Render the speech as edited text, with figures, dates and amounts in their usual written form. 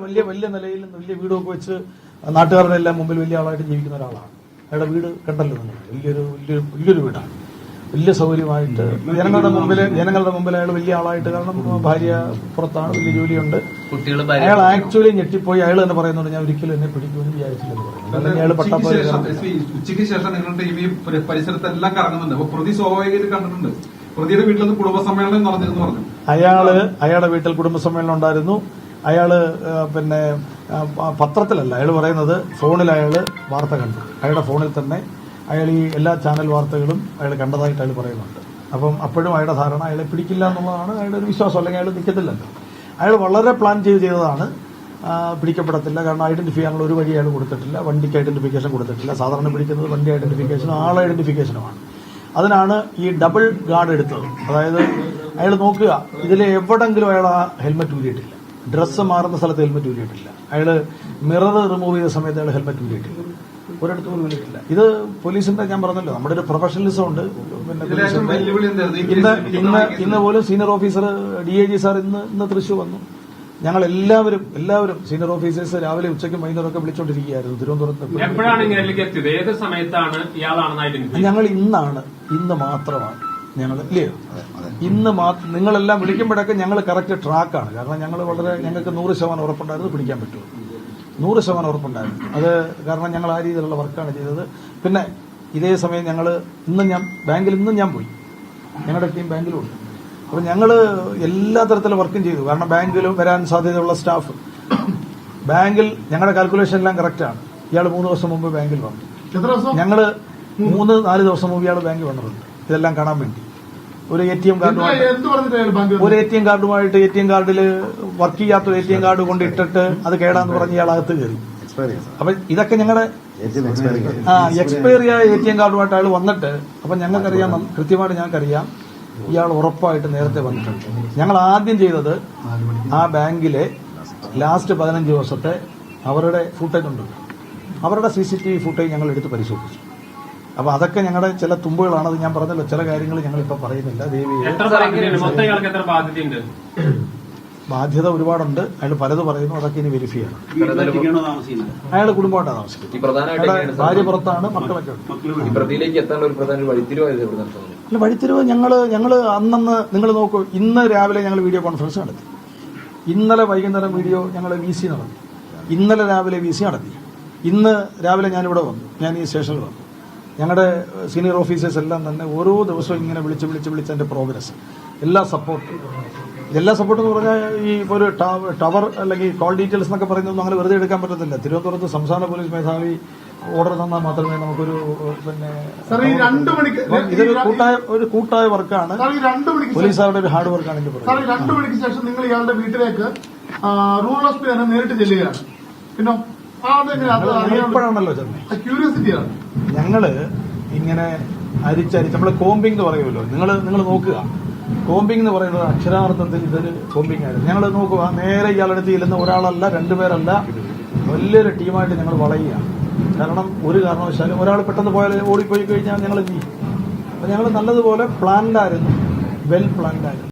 വലിയ വലിയ നിലയിൽ വലിയ വീടൊക്കെ വെച്ച് നാട്ടുകാരുടെ എല്ലാം മുമ്പിൽ വലിയ ആളായിട്ട് ജീവിക്കുന്ന ഒരാളാണ്. അയാളുടെ വീട് കണ്ടല്ലോ നിങ്ങൾ, വലിയൊരു വീടാണ്, വലിയ സൗകര്യമായിട്ട് ജനങ്ങളുടെ മുമ്പിൽ അയാൾ വലിയ ആളായിട്ട്. കാരണം ഭാര്യ പുറത്താണ്, വലിയ ജോലിയുണ്ട്. അയാൾ ആക്ച്വലി ഞെട്ടിപ്പോയി. അയാൾ തന്നെ പറയുന്നുണ്ട്, ഞാൻ ഒരിക്കലും എന്നെ പിടിക്കുമെന്ന് വിചാരിച്ചില്ലെന്ന് പറയുന്നത്. അല്ലെങ്കിൽ അയാൾ ഉച്ചയ്ക്ക് ശേഷം നിങ്ങളുടെ ഈ പരിസരത്തെല്ലാം കറങ്ങുന്നുണ്ട്. അപ്പൊ പ്രതി സ്വാഭാവികമായിട്ട് കണ്ടിട്ടുണ്ട്. പ്രതിയുടെ വീട്ടിൽ കുടുംബസമ്മേളനം നടന്നിരുന്നു പറഞ്ഞു. അയാളുടെ വീട്ടിൽ കുടുംബസമ്മേളനം ഉണ്ടായിരുന്നു. അയാള് പിന്നെ പത്രത്തിലല്ല, അയാൾ പറയുന്നത് ഫോണിൽ അയാൾ വാർത്ത കണ്ടു. അയാളുടെ ഫോണിൽ തന്നെ അയാൾ ഈ എല്ലാ ചാനൽ വാർത്തകളും അയാൾ കണ്ടതായിട്ട് അയാൾ പറയുന്നുണ്ട്. അപ്പം അപ്പോഴും അയാളുടെ ധാരണ അയാളെ പിടിക്കില്ല എന്നുള്ളതാണ് അയാളുടെ ഒരു വിശ്വാസം. അല്ലെങ്കിൽ അയാൾ നിൽക്കത്തില്ലല്ലോ. അയാൾ വളരെ പ്ലാൻ ചെയ്തതാണ്. പിടിക്കപ്പെടത്തില്ല, കാരണം ഐഡന്റിഫൈ ചെയ്യാനുള്ള ഒരു വഴി അയാൾ കൊടുത്തിട്ടില്ല. വണ്ടിക്ക് ഐഡന്റിഫിക്കേഷൻ കൊടുത്തിട്ടില്ല. സാധാരണ പിടിക്കുന്നത് വണ്ടി ഐഡന്റിഫിക്കേഷനും ആൾ ഐഡന്റിഫിക്കേഷനുമാണ്. അതിനാണ് ഈ ഡബിൾ ഗാർഡ് എടുത്തത്. അതായത് അയാൾ നോക്കുക, ഇതിൽ എവിടെങ്കിലും അയാൾ ആ ഹെൽമെറ്റ് ഊരിയിട്ടില്ല. ഡ്രസ്സ് മാറുന്ന സ്ഥലത്ത് ഹെൽമെറ്റ് ഊരിയിട്ടില്ല. അയാൾ മിറർ റിമൂവ് ചെയ്ത സമയത്ത് അയാൾ ഹെൽമെറ്റ് ഊരിയിട്ടില്ല. ഒരിടത്ത് പോലും ഊരിയിട്ടില്ല. ഇത് പോലീസിന്റെ, ഞാൻ പറഞ്ഞല്ലോ, നമ്മുടെ ഒരു പ്രൊഫഷണലിസം ഉണ്ട്. പിന്നെ ഇന്ന് പോലും സീനിയർ ഓഫീസർ DIG സാർ ഇന്ന് തൃശ്ശൂർ വന്നു. ഞങ്ങൾ എല്ലാവരും സീനിയർ ഓഫീസേഴ്സ് രാവിലെ ഉച്ചയ്ക്കും വൈകുന്നേരമൊക്കെ വിളിച്ചോണ്ടിരിക്കുകയായിരുന്നു തിരുവനന്തപുരത്ത്. ഞങ്ങൾ ഇന്ന് മാത്രമാണ് ഞങ്ങൾ ഇല്ലയോ നിങ്ങളെല്ലാം വിളിക്കുമ്പോഴൊക്കെ ഞങ്ങൾ കറക്റ്റ് ട്രാക്കാണ്. കാരണം ഞങ്ങൾക്ക് 100% ഉറപ്പുണ്ടായിരുന്നു പിടിക്കാൻ പറ്റുമോ. 100% ഉറപ്പുണ്ടായിരുന്നു. അത് കാരണം ഞങ്ങൾ ആ രീതിയിലുള്ള വർക്കാണ് ചെയ്തത്. പിന്നെ ഇതേ സമയം ഇന്നും ഞാൻ പോയി. ഞങ്ങളുടെ ടീം ബാങ്കിലുണ്ട്. അപ്പൊ ഞങ്ങള് എല്ലാ തരത്തിലും വർക്കും ചെയ്തു. കാരണം ബാങ്കിലും വരാൻ സാധ്യതയുള്ള സ്റ്റാഫ് ബാങ്കിൽ ഞങ്ങളുടെ കാൽക്കുലേഷൻ എല്ലാം കറക്റ്റാണ്. ഇയാൾ 3 ദിവസം മുമ്പ് ബാങ്കിൽ വന്നു. ഞങ്ങള് 3-4 ദിവസം മുമ്പ് ഇയാൾ ബാങ്കിൽ വന്നിട്ടുണ്ട് ഇതെല്ലാം കാണാൻ വേണ്ടി. ഒരു ATM കാർഡുമായിട്ട് ATM കാർഡിൽ വർക്ക് ചെയ്യാത്ത ATM കാർഡ് കൊണ്ടിട്ടിട്ട് അത് കേടാന്ന് പറഞ്ഞ് ഇയാൾ അകത്ത് കയറി. അപ്പൊ ഇതൊക്കെ ഞങ്ങളുടെ എക്സ്പയറി ആയ ATM കാർഡുമായിട്ട് അയാൾ വന്നിട്ട്, അപ്പൊ ഞങ്ങൾക്കറിയാം, കൃത്യമായിട്ട് ഞങ്ങൾക്കറിയാം ഇയാൾ ഉറപ്പായിട്ട് നേരത്തെ വന്നിട്ടുണ്ട്. ഞങ്ങൾ ആദ്യം ചെയ്തത് ആ ബാങ്കിലെ ലാസ്റ്റ് 15 ദിവസത്തെ അവരുടെ ഫുട്ടേജ് ഉണ്ട്, അവരുടെ CCTV ഫുട്ടേജ് ഞങ്ങൾ എടുത്ത് പരിശോധിച്ചു. അപ്പൊ അതൊക്കെ ഞങ്ങളുടെ ചില തുമ്പുകളാണ്. അത് ഞാൻ പറഞ്ഞല്ലോ, ചില കാര്യങ്ങൾ ഞങ്ങൾ ഇപ്പൊ പറയുന്നില്ല. ബാധ്യത ഒരുപാടുണ്ട്. അയാൾ പലത് പറയുന്നു, അതൊക്കെ ഇനി വെരിഫൈ ചെയ്യണം. അയാൾ കുടുംബമായിട്ടാണ് താമസിക്കുന്നത്. ഭാര്യ പുറത്താണ്, മക്കളൊക്കെ ഉണ്ട്. അല്ല, വഴിത്തിരിവ് ഞങ്ങള് അന്നന്ന് നിങ്ങൾ നോക്കൂ. ഇന്ന് രാവിലെ ഞങ്ങൾ വീഡിയോ കോൺഫറൻസ് നടത്തി. ഇന്നലെ വൈകുന്നേരം ഞങ്ങൾ VC നടത്തി. ഇന്നലെ രാവിലെ VC നടത്തി. ഇന്ന് രാവിലെ ഞാനിവിടെ വന്നു. ഞാൻ ഈ സ്റ്റേഷനിൽ വന്നു. ഞങ്ങളുടെ സീനിയർ ഓഫീസേഴ്സ് എല്ലാം തന്നെ ഓരോ ദിവസവും ഇങ്ങനെ വിളിച്ച് എന്റെ പ്രോഗ്രസ്, എല്ലാ സപ്പോർട്ടും എന്ന് പറഞ്ഞാൽ ഈ ഒരു ടവർ അല്ലെങ്കിൽ കോൾ ഡീറ്റെയിൽസ് എന്നൊക്കെ പറയുന്നതൊന്നും അങ്ങനെ വെറുതെ എടുക്കാൻ പറ്റത്തില്ല. തിരുവനന്തപുരത്ത് സംസ്ഥാന പോലീസ് മേധാവി ഓർഡർ തന്നാൽ മാത്രമേ നമുക്കൊരു ഇതൊരു കൂട്ടായ വർക്കാണ്. പോലീസുകാരുടെ ഒരു ഹാർഡ് വർക്കാണ്. എനിക്ക് പറയുന്നത് 2 മണിക്ക് ശേഷം നിങ്ങൾ ഇയാളുടെ വീട്ടിലേക്ക് റൂറൽ എസ് പി നേരിട്ട് ചെല്ലുകയാണ്. പിന്നെ ഇപ്പോഴാണല്ലോ ചെന്നൈ ക്യൂരിയോസിറ്റിയാണ്. ഞങ്ങള് ഇങ്ങനെ അരിച്ചരിച്ച് നമ്മള് കോമ്പിംഗ് എന്ന് പറയുമല്ലോ. നിങ്ങൾ നോക്കുക, കോമ്പിംഗ് എന്ന് പറയുന്നത് അക്ഷരാർത്ഥത്തിൽ ഇതൊരു കോമ്പിംഗ് ആയിരുന്നു. ഞങ്ങൾ നോക്കുക, നേരെ ഇയാളെടുത്ത് ചെല്ലുന്ന ഒരാളല്ല, 2 പേരല്ല, വലിയൊരു ടീമായിട്ട് ഞങ്ങൾ വളയുക. കാരണം ഒരു കാരണവശാലും ഒരാൾ പെട്ടെന്ന് ഓടിപ്പോയി കഴിഞ്ഞാൽ ഞങ്ങൾ എന്ത് ചെയ്യും. അപ്പൊ ഞങ്ങൾ നല്ലതുപോലെ പ്ലാൻഡായിരുന്നു, വെൽ പ്ലാൻഡായിരുന്നു.